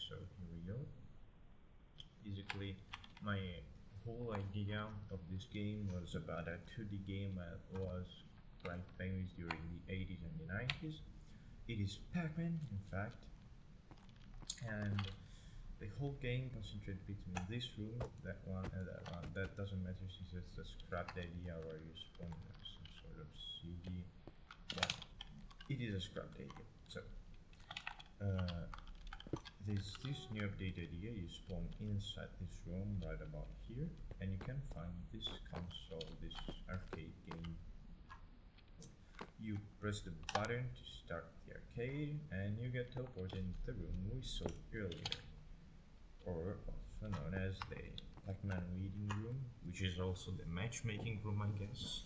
so here we go. Basically, my whole idea of this game was about a 2D game that was quite famous during the 80s and the 90s. It is Pac-Man, in fact, and the whole game concentrates between this room, that one, and that one. That doesn't matter since it's a scrapped idea where you spawn some sort of CD. Well, it is a scrapped idea. So, this new update idea, you spawn inside this room right about here, and you can find this console, this arcade game. You press the button to start the arcade, and you get teleported into the room we saw earlier, or also known as the Pac-Man reading room, which is also the matchmaking room, I guess,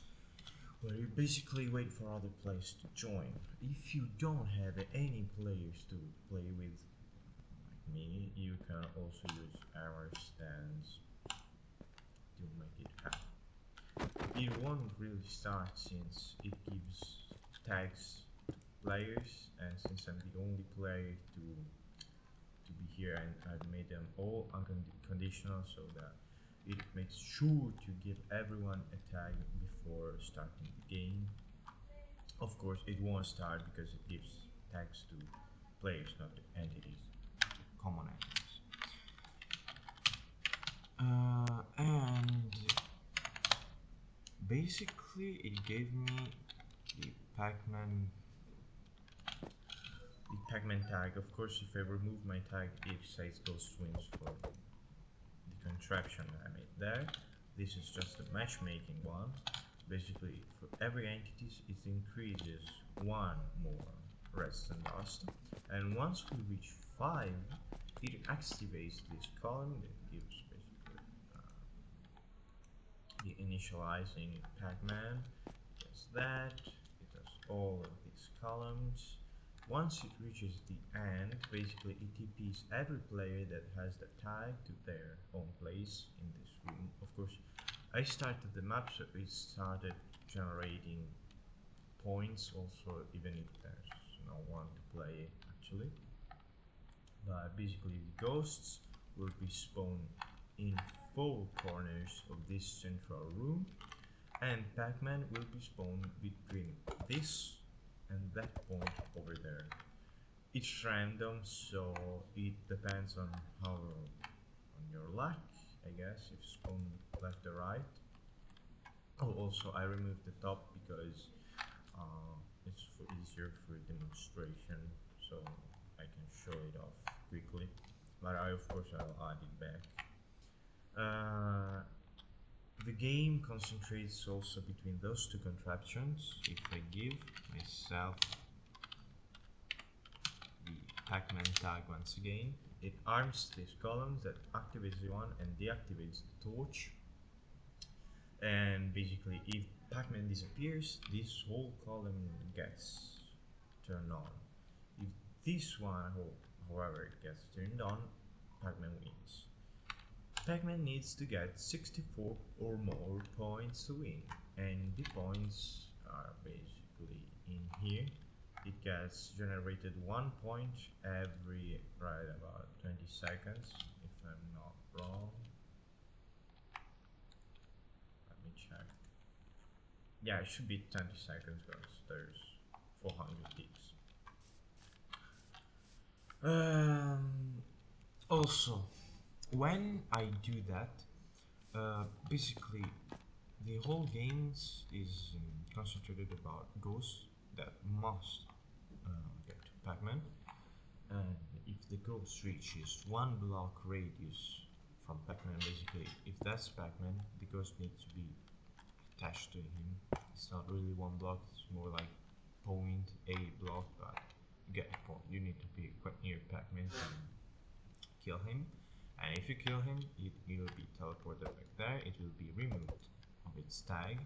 where you basically wait for other players to join. If you don't have any players to play with, like me, you can also use armor stands to make it happen. It won't really start since it gives tags to players, and since I'm the only player to be here, and I've made them all unconditional so that it makes sure to give everyone a tag before starting the game. Of course, it won't start because it gives tags to players, not to entities, common entities. And basically it gave me the Pac-Man tag. Of course, if I remove my tag, it says Ghost Wins for the contraption I made there. This is just a matchmaking one. Basically, for every entity, it increases one more rest and dust. And once we reach 5, it activates this column that gives basically the initializing Pac-Man. It does that. It does all of these columns. Once it reaches the end, basically it TPs every player that has the tag to their own place in this room. Of course, I started the map, so it started generating points also, even if there's no one to play actually. But basically the ghosts will be spawned in 4 corners of this central room, and Pac-Man will be spawned between this and that point over there. It's random, so it depends on your luck, I guess, if spawn left or right. Oh, also I removed the top because it's easier for demonstration, so I can show it off quickly. But of course I'll add it back. The game concentrates also between those 2 contraptions. If I give myself the Pac-Man tag once again, it arms these columns that activates the one and deactivates the torch. And basically, if Pac-Man disappears, this whole column gets turned on. If this one, however, gets turned on, Pac-Man wins. Pac-Man needs to get 64 or more points to win, and the points are basically in here. It gets generated 1 point every right about 20 seconds, if I'm not wrong. Let me check. Yeah, it should be 20 seconds because there's 400 ticks. Also, when I do that, basically the whole game is concentrated about ghosts that must get to Pac-Man, and if the ghost reaches 1 block radius from Pac-Man, basically if that's Pac-Man, the ghost needs to be attached to him. It's not really 1 block, it's more like 0.8 block, but you get the point. You need to be quite near Pac-Man to kill him, and if you kill him, it will be teleported back there. It will be removed of its tag.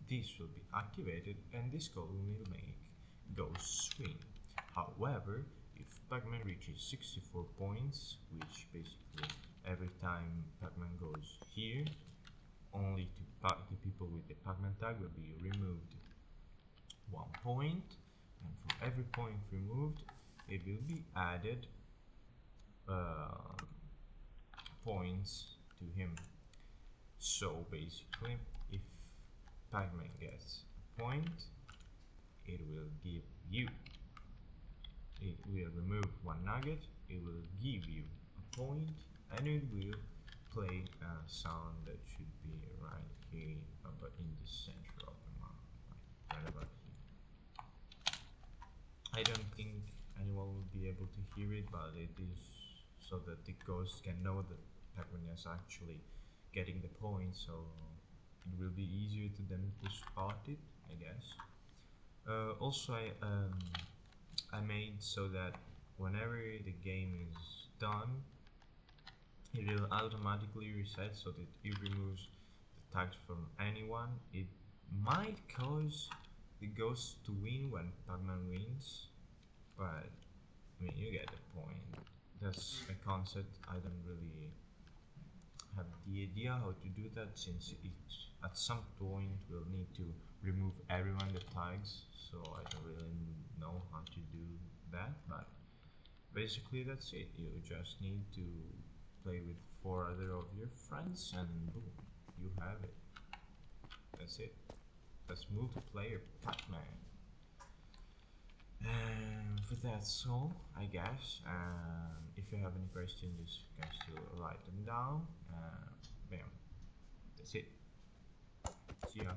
This will be activated, and this column will make ghosts win. However, if Pac-Man reaches 64 points, which basically every time Pac-Man goes here, only the people with the Pac-Man tag will be removed 1 point, and for every point removed, it will be added points to him. So basically, if Pac-Man gets a point, it will give you. It will remove one nugget, it will give you a point, and it will play a sound that should be right here, but in the center of the map, right about here. I don't think anyone will be able to hear it, but it is so that the ghost can know that Pac-Man is actually getting the point, so it will be easier to them to spot it, I guess. Also, I made so that whenever the game is done, it will automatically reset, so that it removes the tags from anyone. It might cause the ghost to win when Pac-Man wins, but I mean, you get the point. That's a concept. I don't really have the idea how to do that, since it at some point will need to remove everyone that tags, so I don't really know how to do that, but basically that's it. You just need to play with 4 other of your friends and boom, you have it. That's it. That's multiplayer Pac-Man. And for that's all, I guess. If you have any questions, just can still write them down. Bam. That's it. See ya.